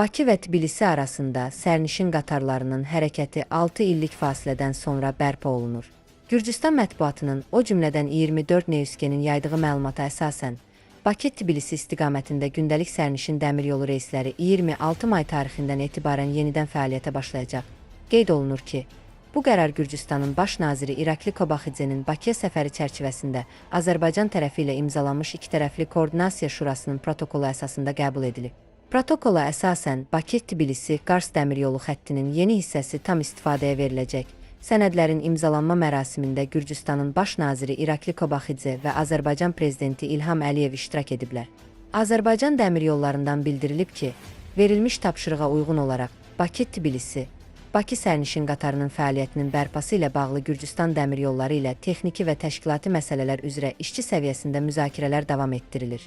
Bakı və Tbilisi arasında sərnişin qatarlarının hərəkəti 6 illik fasilədən sonra bərpa olunur. Gürcüstan mətbuatının, o cümlədən 24 News'nin yaydığı məlumata əsasən, Bakı-Tbilisi istiqamətində gündəlik sərnişin dəmiryolu reysləri 26 may tarixindən etibarən yenidən fəaliyyətə başlayacaq. Qeyd olunur ki, bu qərar Gürcüstanın baş naziri İrakli Kobaxidzenin Bakıya səfəri çərçivəsində Azərbaycan tərəfi ilə imzalanmış ikitərəfli koordinasiya şurasının protokolu əsasında qəbul edilib. Protokola əsasən Bakı-Tbilisi-Qars dəmiryolu xəttinin yeni hissəsi tam istifadəyə veriləcək. Sənədlərin imzalanma mərasimində Gürcüstanın baş naziri İrakli Kobaxidze və Azərbaycan prezidenti İlham Əliyev iştirak ediblər. Azərbaycan dəmiryollarından bildirilib ki, verilmiş tapşırığa uyğun olaraq Bakı-Tbilisi, Bakı sərnişin qatarının fəaliyyətinin bərpası ilə bağlı Gürcüstan dəmiryolları ilə texniki və təşkilati məsələlər üzrə işçi səviyyəsində müzakirələr davam etdirilir.